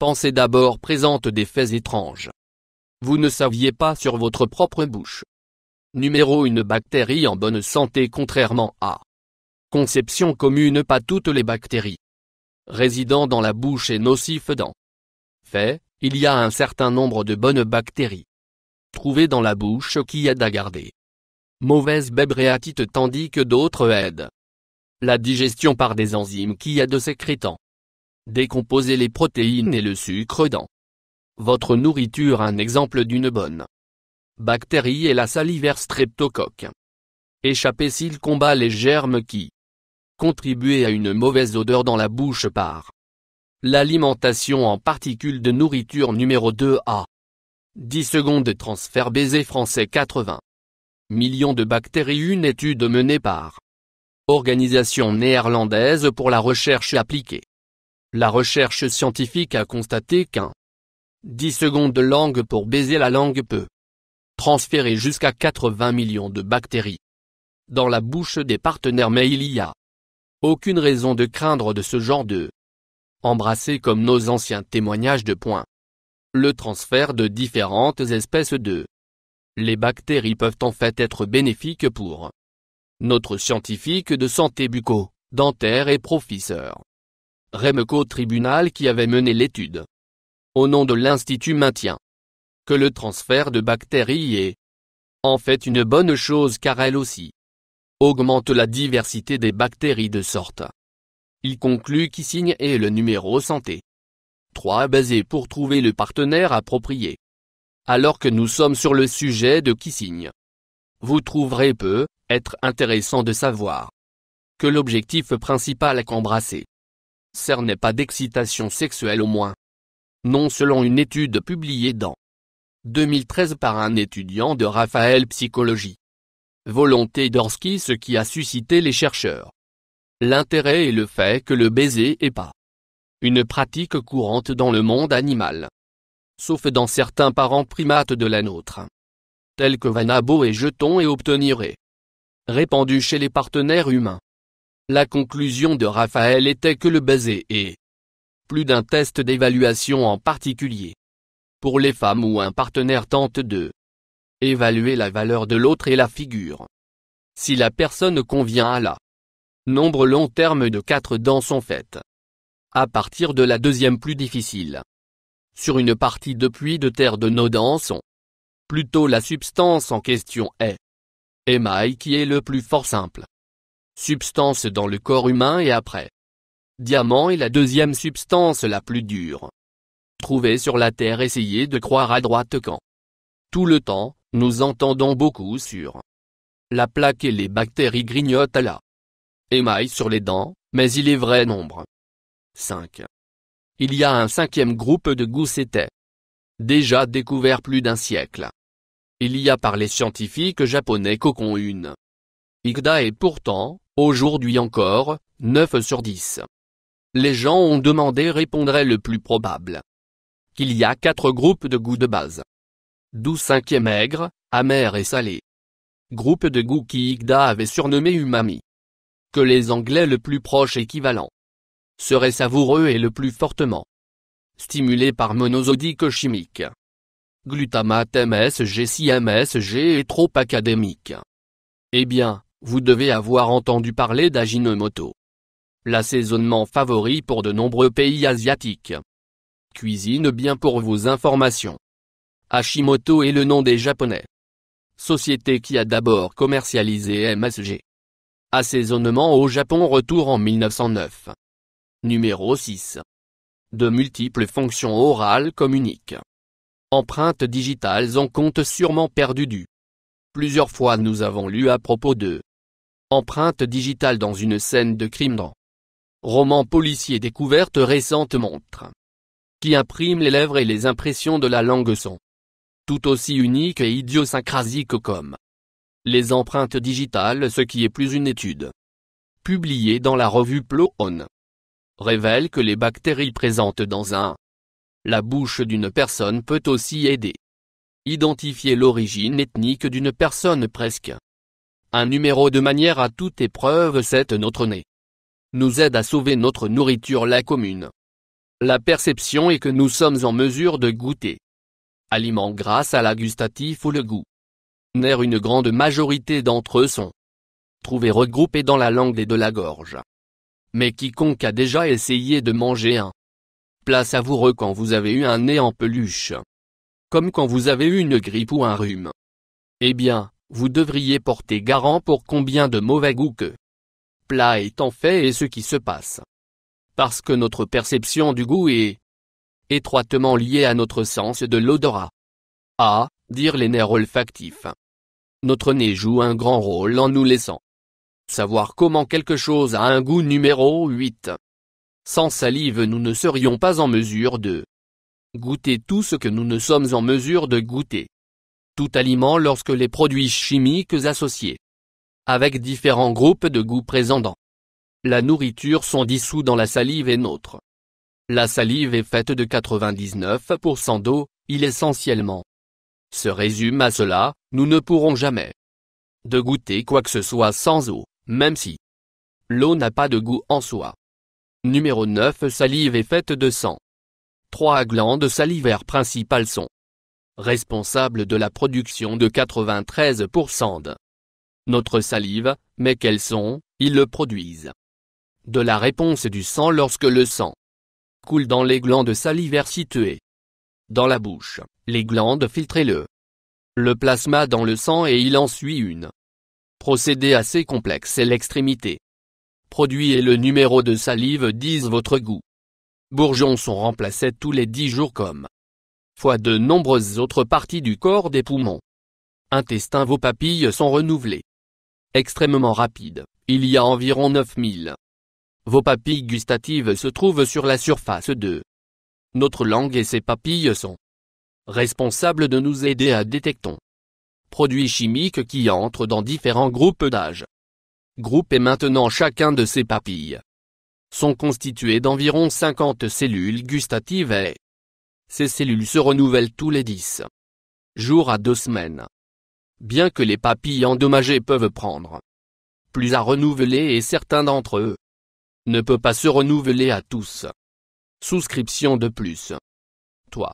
pensées d'abord présentent des faits étranges. Vous ne saviez pas sur votre propre bouche. Numéro 1. Bactéries en bonne santé. Contrairement à conception commune, pas toutes les bactéries résidant dans la bouche est nocif dans fait, il y a un certain nombre de bonnes bactéries trouvées dans la bouche qui aident à garder mauvaise bébréatite, tandis que d'autres aident la digestion par des enzymes qui aident sécrétant décomposer les protéines et le sucre dans votre nourriture. Un exemple d'une bonne bactérie est la salivaire streptocoque. Échappée s'il combat les germes qui contribuent à une mauvaise odeur dans la bouche par l'alimentation en particules de nourriture. Numéro 2 à 10 secondes. Transfert baiser français. 80 millions de bactéries. Une étude menée par Organisation néerlandaise pour la recherche appliquée. La recherche scientifique a constaté qu'un 10 secondes de langue pour baiser la langue peut transférer jusqu'à 80 millions de bactéries dans la bouche des partenaires, mais il y a aucune raison de craindre de ce genre de embrasser comme nos anciens témoignages de points. Le transfert de différentes espèces de les bactéries peuvent en fait être bénéfiques pour notre scientifique de santé bucco-dentaire et professeur Remco Tribunal qui avait mené l'étude au nom de l'Institut maintient que le transfert de bactéries est en fait une bonne chose car elle aussi augmente la diversité des bactéries de sorte. Il conclut Kissing est le numéro santé 3 baiser pour trouver le partenaire approprié. Alors que nous sommes sur le sujet de kissing, vous trouverez peut être intéressant de savoir que l'objectif principal qu'embrasser n'est pas d'excitation sexuelle, au moins non selon une étude publiée dans 2013 par un étudiant de Raphaël Psychologie Volonté Dorsky. Ce qui a suscité les chercheurs l'intérêt est le fait que le baiser est pas une pratique courante dans le monde animal, sauf dans certains parents primates de la nôtre, tels que Vanabo et Jeton, et obtenirait répandu chez les partenaires humains. La conclusion de Raphaël était que le baiser est plus d'un test d'évaluation, en particulier pour les femmes où un partenaire tente de évaluer la valeur de l'autre et la figure. Si la personne convient à la nombre long terme de 4 dents sont faites à partir de la deuxième plus difficile. Sur une partie de puits de terre de nos dents sont plutôt la substance en question est émail qui est le plus fort simple substance dans le corps humain, et après diamant est la deuxième substance la plus dure trouvée sur la terre. Essayez de croire à droite quand tout le temps nous entendons beaucoup sur la plaque et les bactéries grignotent à la émail sur les dents, mais il est vrai nombre 5. Il y a un 5e groupe de goût, c'était déjà découvert plus d'un siècle. Il y a par les scientifiques japonais Kokon une Ikeda, et pourtant, aujourd'hui encore, 9 sur 10. Les gens ont demandé répondraient le plus probable qu'il y a 4 groupes de goût de base. D'où 5e aigre, amer et salé. Groupe de goût qui Ikeda avait surnommé umami. Que les Anglais le plus proche équivalent serait savoureux et le plus fortement stimulé par monosodique chimique. Glutamate MSG, si MSG est trop académique. Eh bien, vous devez avoir entendu parler d'Ajinomoto. L'assaisonnement favori pour de nombreux pays asiatiques. Cuisine bien pour vos informations. Hashimoto est le nom des Japonais. Société qui a d'abord commercialisé MSG. Assaisonnement au Japon, retour en 1909. Numéro 6. De multiples fonctions orales communiquent. Empreintes digitales en compte sûrement perdu du. Plusieurs fois nous avons lu à propos de empreintes digitales dans une scène de crime dans roman policier. Découverte récente montre qui imprime les lèvres et les impressions de la langue sont tout aussi uniques et idiosyncrasiques comme les empreintes digitales. Ce qui est plus, une étude publiée dans la revue PLOS révèle que les bactéries présentes dans la bouche d'une personne peut aussi aider identifier l'origine ethnique d'une personne. Presque un numéro de manière à toute épreuve. Notre nez nous aide à sauver notre nourriture, la commune La perception est que nous sommes en mesure de goûter aliments grâce à la gustatif ou le goût. Une grande majorité d'entre eux sont trouvés regroupés dans la langue et de la gorge. Mais quiconque a déjà essayé de manger un plat savoureux quand vous avez eu un nez en peluche, comme quand vous avez eu une grippe ou un rhume, eh bien, vous devriez porter garant pour combien de mauvais goût que plat étant fait et ce qui se passe. Parce que notre perception du goût est étroitement liée à notre sens de l'odorat. Dire les nerfs olfactifs. Notre nez joue un grand rôle en nous laissant savoir comment quelque chose a un goût. Numéro 8. Sans salive nous ne serions pas en mesure de goûter tout ce que nous ne sommes en mesure de goûter. Tout aliment lorsque les produits chimiques associés avec différents groupes de goûts présents dans la nourriture sont dissous dans la salive et nôtre. La salive est faite de 99% d'eau, il essentiellement se résume à cela, nous ne pourrons jamais de goûter quoi que ce soit sans eau, même si l'eau n'a pas de goût en soi. Numéro 9. Salive est faite de sang. 3 glandes salivaires principales sont responsables de la production de 93% de notre salive, mais quelles sont, ils le produisent de la réponse du sang lorsque le sang coule dans les glandes salivaires situées dans la bouche, les glandes filtrent le plasma dans le sang et il en suit une procédé assez complexe et l'extrémité produit et le numéro de salive disent votre goût. Bourgeons sont remplacés tous les 10 jours comme fois de nombreuses autres parties du corps des poumons. Intestins. Vos papilles sont renouvelées extrêmement rapides, il y a environ 9000. Vos papilles gustatives se trouvent sur la surface de notre langue et ces papilles sont responsables de nous aider à détecter produits chimiques qui entrent dans différents groupes d'âge. Et maintenant chacun de ces papilles sont constitués d'environ 50 cellules gustatives et ces cellules se renouvellent tous les 10 jours à 2 semaines. Bien que les papilles endommagées peuvent prendre plus à renouveler et certains d'entre eux ne peuvent pas se renouveler à tous. Souscription de plus. Toi